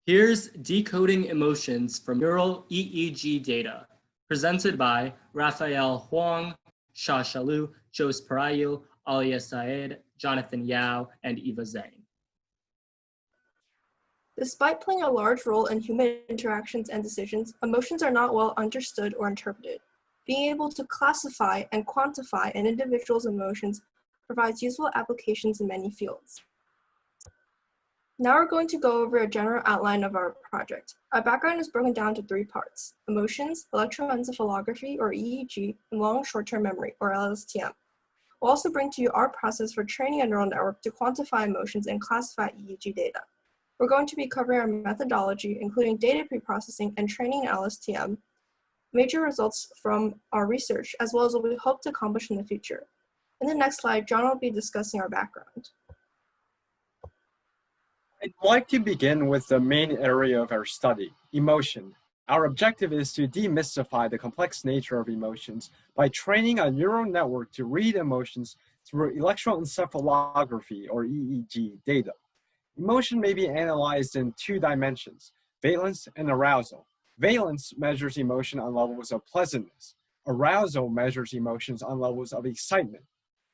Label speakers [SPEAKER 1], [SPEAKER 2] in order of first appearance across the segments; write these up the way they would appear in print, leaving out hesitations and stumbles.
[SPEAKER 1] Here's Decoding Emotions from Neural EEG Data, presented by Raphael Huang, Shasha Lu, Jos Parayu, Alia Saed, Jonathan Yao, and Eva Zhang.
[SPEAKER 2] Despite playing a large role in human interactions and decisions, emotions are not well understood or interpreted. Being able to classify and quantify an individual's emotions provides useful applications in many fields. Now we're going to go over a general outline of our project. Our background is broken down to 3 parts: emotions, electroencephalography or EEG, and long short-term memory or LSTM. We'll also bring to you our process for training a neural network to quantify emotions and classify EEG data. We're going to be covering our methodology, including data preprocessing and training in LSTM, major results from our research, as well as what we hope to accomplish in the future. In the next slide, John will be discussing our background.
[SPEAKER 3] I'd like to begin with the main area of our study, emotion. Our objective is to demystify the complex nature of emotions by training a neural network to read emotions through electroencephalography or EEG data. Emotion may be analyzed in 2 dimensions, valence and arousal. Valence measures emotion on levels of pleasantness. Arousal measures emotions on levels of excitement.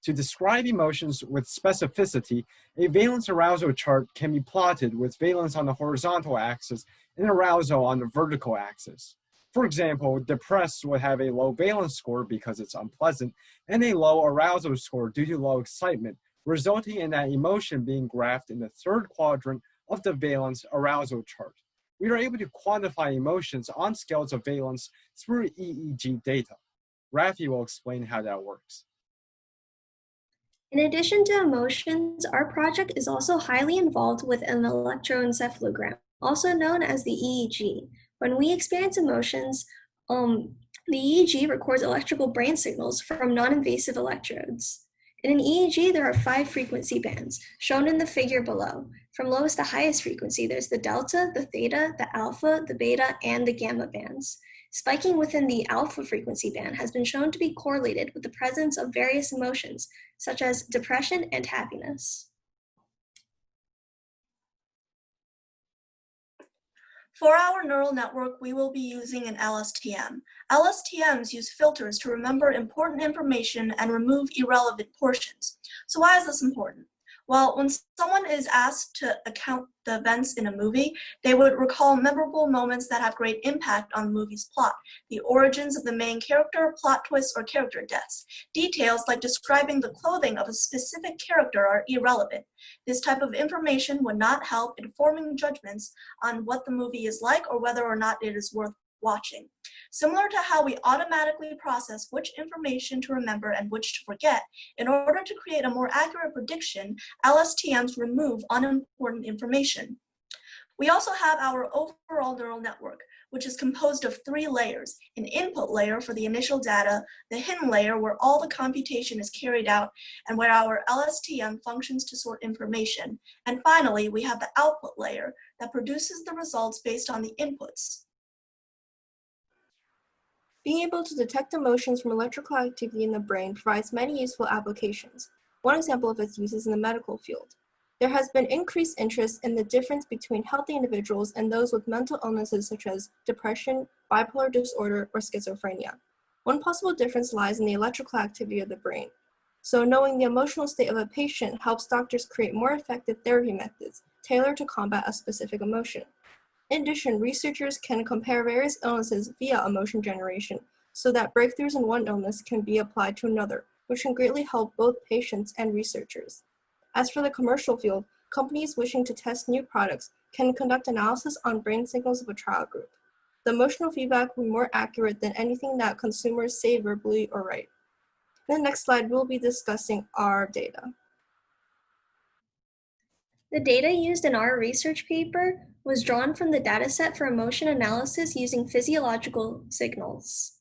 [SPEAKER 3] To describe emotions with specificity, a valence arousal chart can be plotted with valence on the horizontal axis and arousal on the vertical axis. For example, depressed would have a low valence score because it's unpleasant, and a low arousal score due to low excitement, resulting in that emotion being graphed in the 3rd quadrant of the valence arousal chart. We are able to quantify emotions on scales of valence through EEG data. Rafi will explain how that works.
[SPEAKER 4] In addition to emotions, our project is also highly involved with an electroencephalogram, also known as the EEG. When we experience emotions, the EEG records electrical brain signals from non-invasive electrodes. In an EEG, there are 5 frequency bands, shown in the figure below. From lowest to highest frequency, there's the delta, the theta, the alpha, the beta, and the gamma bands. Spiking within the alpha frequency band has been shown to be correlated with the presence of various emotions, such as depression and happiness.
[SPEAKER 5] For our neural network, we will be using an LSTM. LSTMs use filters to remember important information and remove irrelevant portions. So why is this important? Well, when someone is asked to account the events in a movie, they would recall memorable moments that have great impact on the movie's plot, the origins of the main character, plot twists, or character deaths. Details like describing the clothing of a specific character are irrelevant. This type of information would not help in forming judgments on what the movie is like or whether or not it is worth watching. Similar to how we automatically process which information to remember and which to forget, in order to create a more accurate prediction, LSTMs remove unimportant information. We also have our overall neural network, which is composed of 3 layers: an input layer for the initial data, the hidden layer where all the computation is carried out and where our LSTM functions to sort information, and finally, we have the output layer that produces the results based on the inputs.
[SPEAKER 2] Being able to detect emotions from electrical activity in the brain provides many useful applications. One example of its use is in the medical field. There has been increased interest in the difference between healthy individuals and those with mental illnesses such as depression, bipolar disorder, or schizophrenia. One possible difference lies in the electrical activity of the brain. So knowing the emotional state of a patient helps doctors create more effective therapy methods tailored to combat a specific emotion. In addition, researchers can compare various illnesses via emotion generation so that breakthroughs in one illness can be applied to another, which can greatly help both patients and researchers. As for the commercial field, companies wishing to test new products can conduct analysis on brain signals of a trial group. The emotional feedback will be more accurate than anything that consumers say verbally or write. In the next slide, we'll be discussing our data.
[SPEAKER 4] The data used in our research paper was drawn from the dataset for emotion analysis using physiological signals.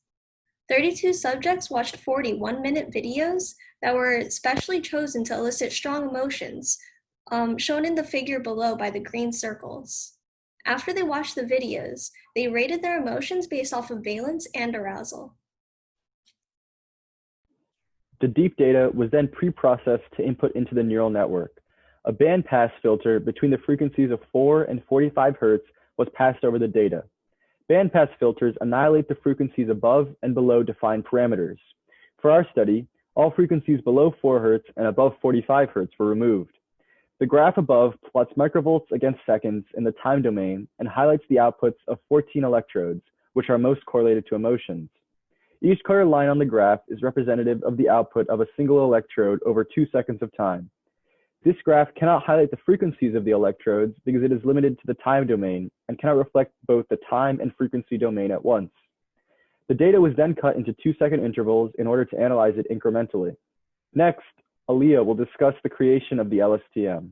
[SPEAKER 4] 32 subjects watched 40 one-minute videos that were specially chosen to elicit strong emotions, shown in the figure below by the green circles. After they watched the videos, they rated their emotions based off of valence and arousal.
[SPEAKER 6] The deep data was then pre-processed to input into the neural network. A bandpass filter between the frequencies of 4 and 45 Hz was passed over the data. Bandpass filters annihilate the frequencies above and below defined parameters. For our study, all frequencies below 4 Hz and above 45 Hz were removed. The graph above plots microvolts against seconds in the time domain and highlights the outputs of 14 electrodes, which are most correlated to emotions. Each colored line on the graph is representative of the output of a single electrode over 2 seconds of time. This graph cannot highlight the frequencies of the electrodes because it is limited to the time domain and cannot reflect both the time and frequency domain at once. The data was then cut into 2-second intervals in order to analyze it incrementally. Next, Aaliyah will discuss the creation of the LSTM.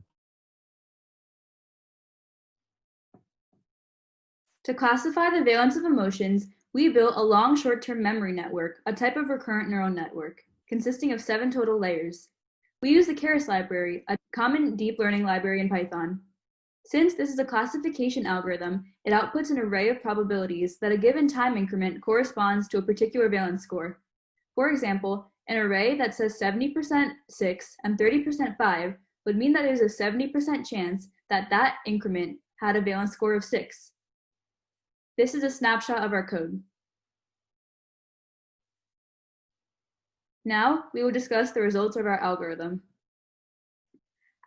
[SPEAKER 7] To classify the valence of emotions, we built a long short-term memory network, a type of recurrent neural network, consisting of 7 total layers. We use the Keras library, a common deep learning library in Python. Since this is a classification algorithm, it outputs an array of probabilities that a given time increment corresponds to a particular valence score. For example, an array that says 70% 6 and 30% 5 would mean that there is a 70% chance that that increment had a valence score of 6. This is a snapshot of our code. Now, we will discuss the results of our algorithm.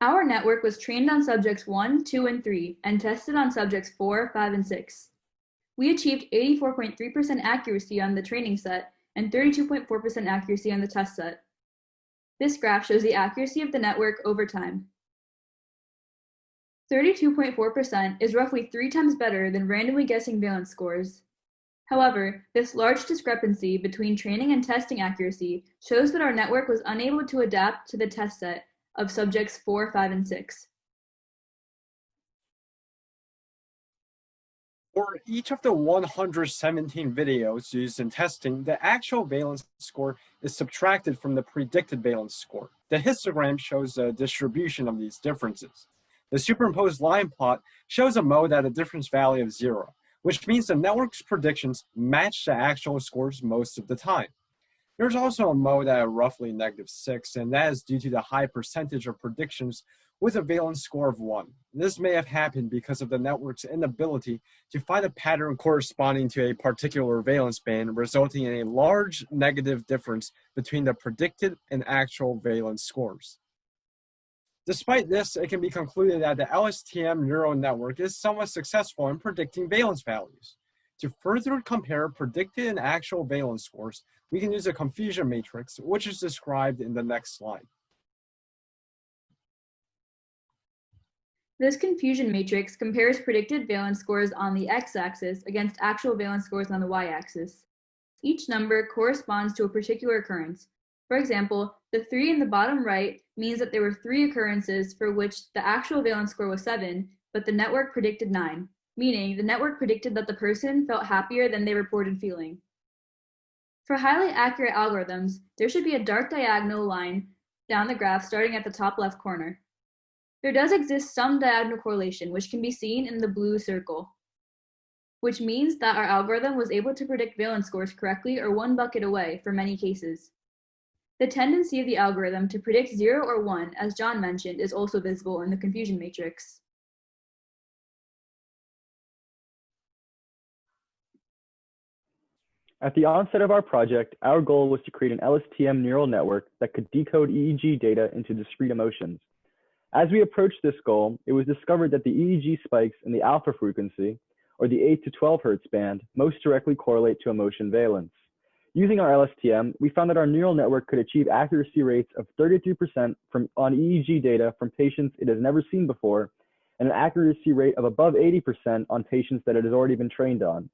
[SPEAKER 7] Our network was trained on subjects 1, 2, and 3, and tested on subjects 4, 5, and 6. We achieved 84.3% accuracy on the training set and 32.4% accuracy on the test set. This graph shows the accuracy of the network over time. 32.4% is roughly 3 times better than randomly guessing valence scores. However, this large discrepancy between training and testing accuracy shows that our network was unable to adapt to the test set of subjects 4, 5, and 6.
[SPEAKER 3] For each of the 117 videos used in testing, the actual valence score is subtracted from the predicted valence score. The histogram shows the distribution of these differences. The superimposed line plot shows a mode at a difference value of 0, which means the network's predictions match the actual scores most of the time. There's also a mode at roughly -6, and that is due to the high percentage of predictions with a valence score of 1. This may have happened because of the network's inability to find a pattern corresponding to a particular valence band, resulting in a large negative difference between the predicted and actual valence scores. Despite this, it can be concluded that the LSTM neural network is somewhat successful in predicting valence values. To further compare predicted and actual valence scores, we can use a confusion matrix, which is described in the next slide.
[SPEAKER 7] This confusion matrix compares predicted valence scores on the x-axis against actual valence scores on the y-axis. Each number corresponds to a particular occurrence. For example, the 3 in the bottom right means that there were 3 occurrences for which the actual valence score was 7, but the network predicted 9, meaning the network predicted that the person felt happier than they reported feeling. For highly accurate algorithms, there should be a dark diagonal line down the graph starting at the top left corner. There does exist some diagonal correlation, which can be seen in the blue circle, which means that our algorithm was able to predict valence scores correctly or 1 bucket away for many cases. The tendency of the algorithm to predict 0 or 1, as John mentioned, is also visible in the confusion matrix.
[SPEAKER 6] At the onset of our project, our goal was to create an LSTM neural network that could decode EEG data into discrete emotions. As we approached this goal, it was discovered that the EEG spikes in the alpha frequency, or the 8 to 12 Hz band, most directly correlate to emotion valence. Using our LSTM, we found that our neural network could achieve accuracy rates of 33% on EEG data from patients it has never seen before, and an accuracy rate of above 80% on patients that it has already been trained on.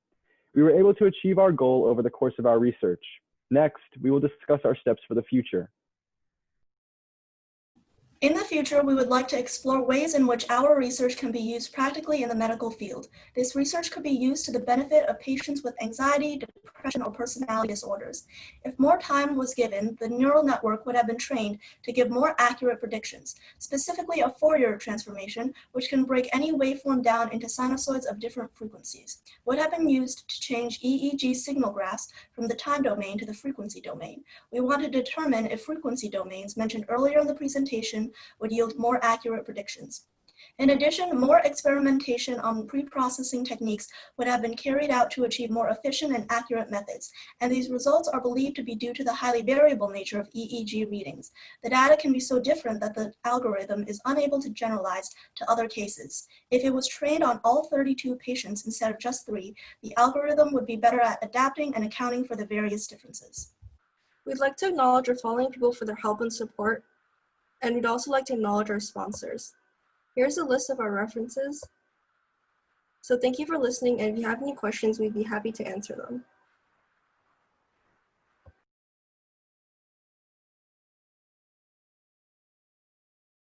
[SPEAKER 6] We were able to achieve our goal over the course of our research. Next, we will discuss our steps for the future.
[SPEAKER 5] In the future, we would like to explore ways in which our research can be used practically in the medical field. This research could be used to the benefit of patients with anxiety, depression, or personality disorders. If more time was given, the neural network would have been trained to give more accurate predictions, specifically a Fourier transformation, which can break any waveform down into sinusoids of different frequencies, would have been used to change EEG signal graphs from the time domain to the frequency domain. We want to determine if frequency domains mentioned earlier in the presentation would yield more accurate predictions. In addition, more experimentation on pre-processing techniques would have been carried out to achieve more efficient and accurate methods, and these results are believed to be due to the highly variable nature of EEG readings. The data can be so different that the algorithm is unable to generalize to other cases. If it was trained on all 32 patients instead of just 3, the algorithm would be better at adapting and accounting for the various differences.
[SPEAKER 2] We'd like to acknowledge our following people for their help and support, and we'd also like to acknowledge our sponsors. Here's a list of our references. So thank you for listening, and if you have any questions, we'd be happy to answer them.